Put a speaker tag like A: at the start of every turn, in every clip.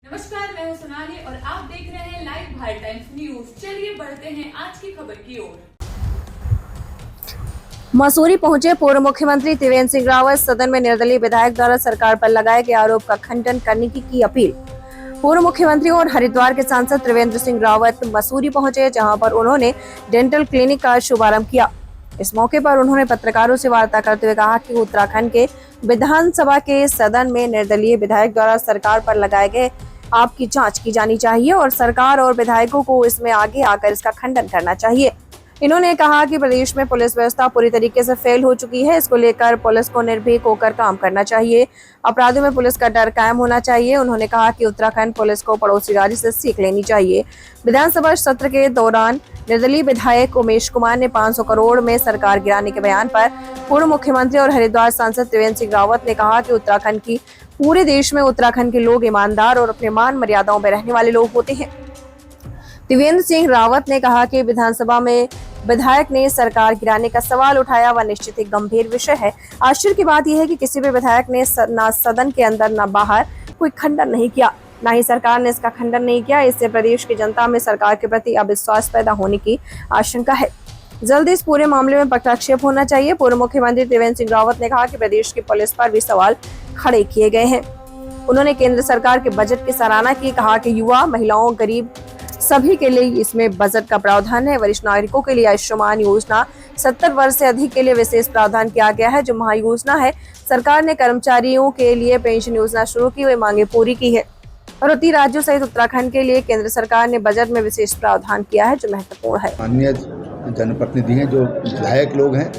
A: नमस्कार, मैं हूं सोनाली और आप देख रहे हैं लाइव भारत टाइम्स न्यूज। चलिए बढ़ते हैं आज की खबर की ओर।
B: मसूरी पहुंचे पूर्व मुख्यमंत्री त्रिवेंद्र सिंह रावत। सदन में निर्दलीय विधायक द्वारा सरकार पर लगाए गए आरोप का खंडन करने की अपील। पूर्व मुख्यमंत्री और हरिद्वार के सांसद त्रिवेंद्र सिंह रावत मसूरी पहुंचे, जहां पर उन्होंने डेंटल क्लिनिक का शुभारंभ किया। इस मौके पर उन्होंने पत्रकारों से वार्ता करते हुए कहा कि उत्तराखंड के विधानसभा के सदन में निर्दलीय विधायक द्वारा सरकार पर लगाए गए आरोप की जांच की जानी चाहिए और सरकार और विधायकों को इसमें आगे आकर इसका खंडन करना चाहिए। इन्होंने कहा कि प्रदेश में पुलिस व्यवस्था पूरी तरीके से फेल हो चुकी है। इसको लेकर पुलिस को निर्भीक होकर काम करना चाहिए। अपराधियों में पुलिस का डर कायम होना चाहिए। उन्होंने कहा कि उत्तराखंड पुलिस को पड़ोसी राज्य से सीख लेनी चाहिए। विधानसभा सत्र के दौरान निर्दलीय विधायक उमेश कुमार ने 500 करोड़ में सरकार गिराने के बयान पर पूर्व मुख्यमंत्री और हरिद्वार सांसद त्रिवेंद्र सिंह रावत ने कहा कि उत्तराखंड की पूरे देश में उत्तराखंड के लोग ईमानदार और अपने मान मर्यादाओं में रहने वाले लोग होते हैं। त्रिवेंद्र सिंह रावत ने कहा कि विधानसभा में विधायक ने सरकार गिराने का सवाल उठाया, वह निश्चित एक गंभीर विषय है। आश्चर्य की बात यह है कि किसी भी विधायक ने न सदन के अंदर न बाहर कोई खंडन नहीं किया, न ही सरकार ने इसका खंडन नहीं किया। इससे प्रदेश की जनता में सरकार के प्रति अविश्वास पैदा होने की आशंका है। जल्द इस पूरे मामले में हस्तक्षेप होना चाहिए। पूर्व मुख्यमंत्री त्रिवेंद्र सिंह रावत ने कहा कि प्रदेश की पुलिस पर भी सवाल खड़े किए गए हैं। उन्होंने केंद्र सरकार के बजट की सराहना की, कहा कि युवा, महिलाओं, गरीब सभी के लिए इसमें बजट का प्रावधान है। वरिष्ठ नागरिकों के लिए आयुष्मान योजना, 70 वर्ष से अधिक के लिए विशेष प्रावधान किया गया है, जो महायोजना है। सरकार ने कर्मचारियों के लिए पेंशन योजना शुरू की, वे मांगे पूरी की है। पर्वतीय राज्यों सहित उत्तराखंड के लिए केंद्र सरकार ने बजट में विशेष प्रावधान किया है, जो महत्वपूर्ण है।
C: माननीय जनप्रतिनिधि हैं, जो विधायक लोग हैं,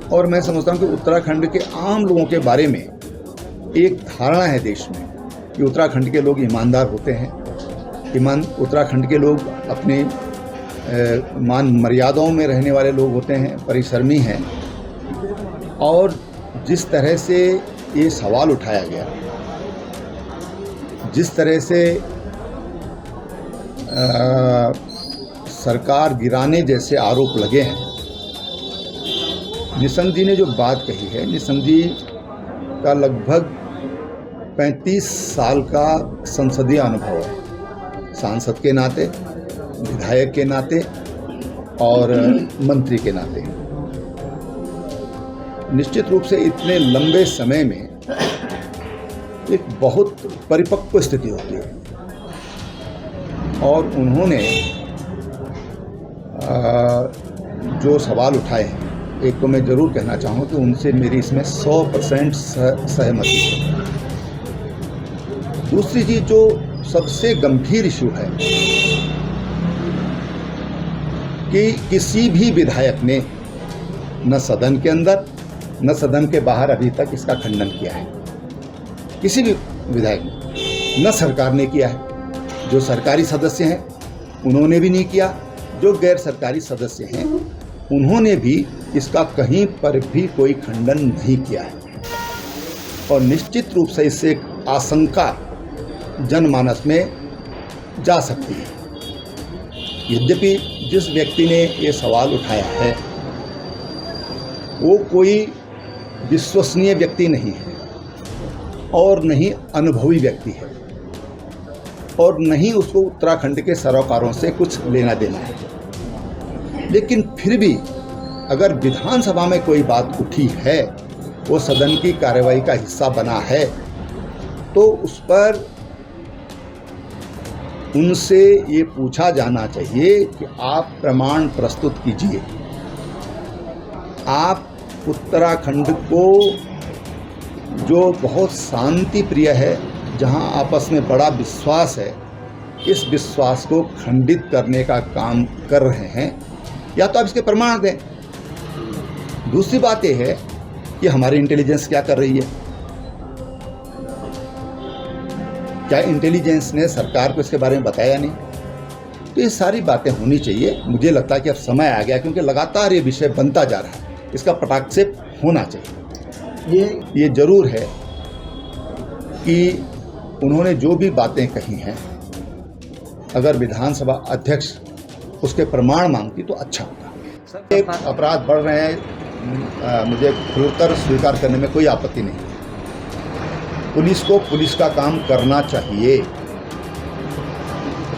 C: और मैं समझता हूँ कि उत्तराखंड के आम लोगों के बारे में एक धारणा है देश में कि उत्तराखंड के लोग ईमानदार होते हैं। उत्तराखंड के लोग अपने मान मर्यादाओं में रहने वाले लोग होते हैं, परिश्रमी हैं। और जिस तरह से ये सवाल उठाया गया, जिस तरह से सरकार गिराने जैसे आरोप लगे हैं, निशंक जी ने जो बात कही है, निशंक जी का लगभग 35 साल का संसदीय अनुभव है, सांसद के नाते, विधायक के नाते और मंत्री के नाते। निश्चित रूप से इतने लंबे समय में एक बहुत परिपक्व स्थिति होती है, और उन्होंने जो सवाल उठाए हैं, एक तो मैं ज़रूर कहना चाहूँ कि उनसे मेरी इसमें 100% सहमति है। दूसरी चीज़ जो सबसे गंभीर इशू है कि किसी भी विधायक ने न सदन के अंदर न सदन के बाहर अभी तक इसका खंडन किया है। किसी भी विधायक ने, न सरकार ने किया है। जो सरकारी सदस्य हैं उन्होंने भी नहीं किया, जो गैर सरकारी सदस्य हैं उन्होंने भी इसका कहीं पर भी कोई खंडन नहीं किया है। और निश्चित रूप से इससे एक आशंका जनमानस में जा सकती है। यद्यपि जिस व्यक्ति ने ये सवाल उठाया है वो कोई विश्वसनीय व्यक्ति नहीं है, और नहीं अनुभवी व्यक्ति है, और नहीं उसको उत्तराखंड के सरोकारों से कुछ लेना देना है। लेकिन फिर भी अगर विधानसभा में कोई बात उठी है, वो सदन की कार्रवाई का हिस्सा बना है, तो उस पर उनसे ये पूछा जाना चाहिए कि आप प्रमाण प्रस्तुत कीजिए। आप उत्तराखंड को, जो बहुत शांति प्रिय है, जहां आपस में बड़ा विश्वास है, इस विश्वास को खंडित करने का काम कर रहे हैं, या तो आप इसके प्रमाण दें। दूसरी बात यह है कि हमारी इंटेलिजेंस क्या कर रही है। क्या इंटेलिजेंस ने सरकार को इसके बारे में बताया नहीं? तो ये सारी बातें होनी चाहिए। मुझे लगता है कि अब समय आ गया, क्योंकि लगातार ये विषय बनता जा रहा है, इसका पटाक्षेप होना चाहिए। ये जरूर है कि उन्होंने जो भी बातें कही हैं, अगर विधानसभा अध्यक्ष उसके प्रमाण मांगती तो अच्छा होता। अपराध बढ़ रहे हैं, मुझे खुलकर स्वीकार करने में कोई आपत्ति नहीं है। पुलिस को पुलिस का काम करना चाहिए।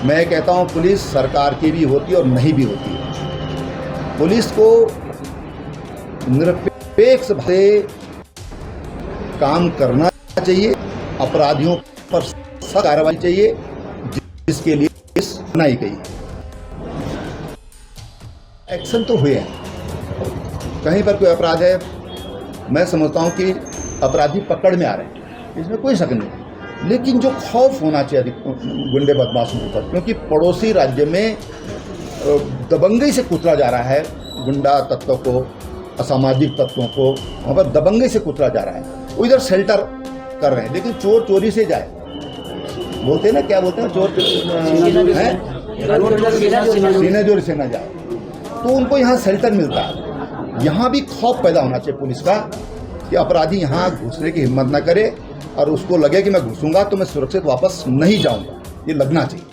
C: मैं कहता हूं पुलिस सरकार की भी होती है और नहीं भी होती है। पुलिस को निरपेक्ष से काम करना चाहिए, अपराधियों पर सख्त कार्रवाई चाहिए जिसके लिए पुलिस बनाई गई है। एक्शन तो हुए हैं, कहीं पर कोई अपराध है, मैं समझता हूं कि अपराधी पकड़ में आ रहे हैं, इसमें कोई शक नहीं। लेकिन जो खौफ होना चाहिए गुंडे बदमाशों के ऊपर, क्योंकि पड़ोसी राज्य में दबंगई से कुचला जा रहा है, गुंडा तत्वों को, असामाजिक तत्वों को वहाँ पर दबंगई से कुचला जा रहा है। वो इधर शेल्टर कर रहे हैं, लेकिन चोर चोरी से जाए, बोलते हैं ना, क्या बोलते हैं, चोर सीने जोर से न जाए, तो उनको यहाँ शेल्टर मिलता है। यहाँ भी खौफ पैदा होना चाहिए पुलिस का कि अपराधी यहाँ घुसने की हिम्मत न करे और उसको लगे कि मैं घुसूंगा तो मैं सुरक्षित वापस नहीं जाऊंगा, ये लगना चाहिए।